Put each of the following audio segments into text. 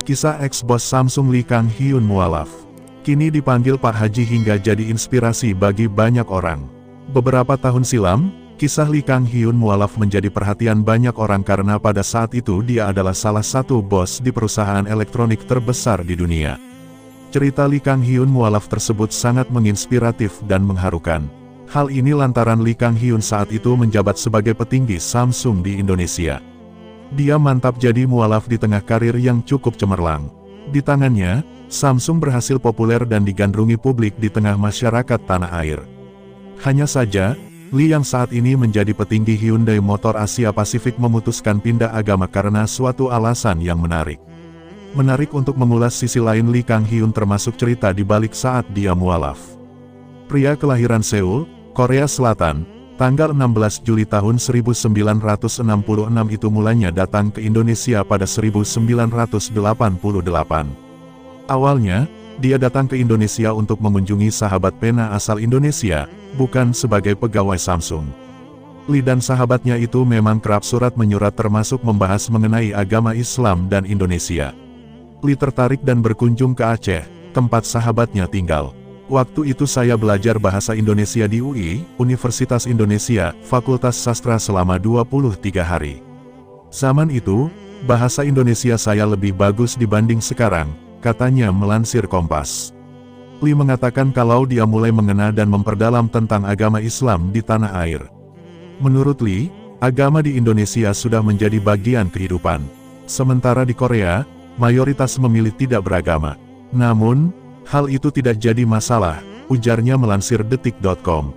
Kisah ex-bos Samsung Lee Kang Hyun mualaf. Kini dipanggil Pak Haji hingga jadi inspirasi bagi banyak orang. Beberapa tahun silam, kisah Lee Kang Hyun mualaf menjadi perhatian banyak orang karena pada saat itu dia adalah salah satu bos di perusahaan elektronik terbesar di dunia. Cerita Lee Kang Hyun mualaf tersebut sangat menginspiratif dan mengharukan. Hal ini lantaran Lee Kang Hyun saat itu menjabat sebagai petinggi Samsung di Indonesia. Dia mantap jadi mualaf di tengah karir yang cukup cemerlang. Di tangannya, Samsung berhasil populer dan digandrungi publik di tengah masyarakat tanah air. Hanya saja, Lee yang saat ini menjadi petinggi Hyundai Motor Asia Pasifik memutuskan pindah agama karena suatu alasan yang menarik. Menarik untuk mengulas sisi lain Lee Kang Hyun termasuk cerita di balik saat dia mualaf. Pria kelahiran Seoul, Korea Selatan, tanggal 16 Juli tahun 1966 itu mulanya datang ke Indonesia pada 1988. Awalnya, dia datang ke Indonesia untuk mengunjungi sahabat pena asal Indonesia, bukan sebagai pegawai Samsung. Lee dan sahabatnya itu memang kerap surat menyurat termasuk membahas mengenai agama Islam dan Indonesia. Lee tertarik dan berkunjung ke Aceh, tempat sahabatnya tinggal. Waktu itu saya belajar bahasa Indonesia di UI, Universitas Indonesia, Fakultas Sastra selama 23 hari. Zaman itu, bahasa Indonesia saya lebih bagus dibanding sekarang, katanya melansir Kompas. Lee mengatakan kalau dia mulai mengena dan memperdalam tentang agama Islam di tanah air. Menurut Lee, agama di Indonesia sudah menjadi bagian kehidupan. Sementara di Korea, mayoritas memilih tidak beragama. Namun, hal itu tidak jadi masalah, ujarnya melansir detik.com.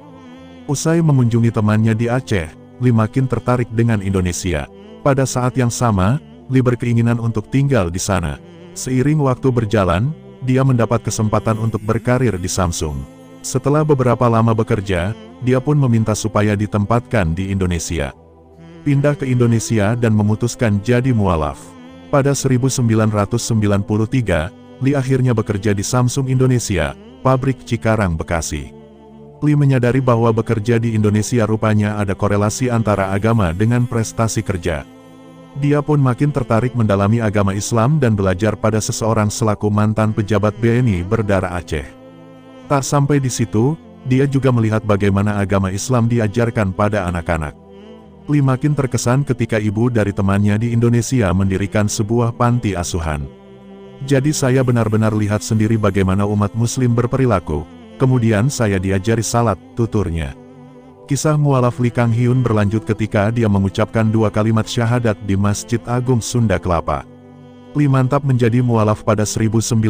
Usai mengunjungi temannya di Aceh, Lee makin tertarik dengan Indonesia. Pada saat yang sama, Lee berkeinginan untuk tinggal di sana. Seiring waktu berjalan, dia mendapat kesempatan untuk berkarir di Samsung. Setelah beberapa lama bekerja, dia pun meminta supaya ditempatkan di Indonesia. Pindah ke Indonesia dan memutuskan jadi mualaf. Pada 1993, Lee akhirnya bekerja di Samsung Indonesia, pabrik Cikarang, Bekasi. Lee menyadari bahwa bekerja di Indonesia rupanya ada korelasi antara agama dengan prestasi kerja. Dia pun makin tertarik mendalami agama Islam dan belajar pada seseorang selaku mantan pejabat BNI berdarah Aceh. Tak sampai di situ, dia juga melihat bagaimana agama Islam diajarkan pada anak-anak. Lee makin terkesan ketika ibu dari temannya di Indonesia mendirikan sebuah panti asuhan. Jadi saya benar-benar lihat sendiri bagaimana umat muslim berperilaku, kemudian saya diajari salat, tuturnya. Kisah mualaf Lee Kang Hyun berlanjut ketika dia mengucapkan 2 kalimat syahadat di Masjid Agung Sunda Kelapa. Lee mantap menjadi mualaf pada 1994.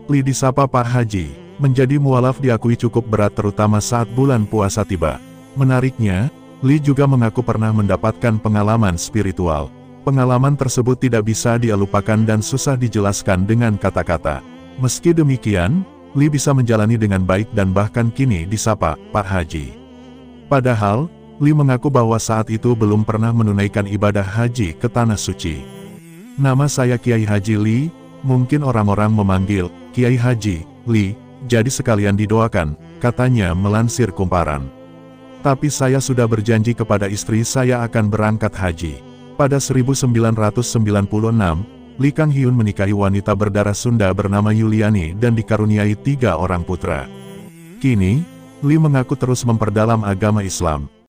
Lee disapa Pak Haji. Menjadi mualaf diakui cukup berat terutama saat bulan puasa tiba. Menariknya, Lee juga mengaku pernah mendapatkan pengalaman spiritual. Pengalaman tersebut tidak bisa dia lupakan dan susah dijelaskan dengan kata-kata. Meski demikian, Lee bisa menjalani dengan baik dan bahkan kini disapa Pak Haji. Padahal, Lee mengaku bahwa saat itu belum pernah menunaikan ibadah haji ke Tanah Suci. Nama saya Kiai Haji Lee, mungkin orang-orang memanggil Kiai Haji Lee, jadi sekalian didoakan, katanya melansir Kumparan. Tapi saya sudah berjanji kepada istri saya akan berangkat haji. Pada 1996, Lee Kang Hyun menikahi wanita berdarah Sunda bernama Yuliani dan dikaruniai 3 orang putra. Kini, Lee mengaku terus memperdalam agama Islam.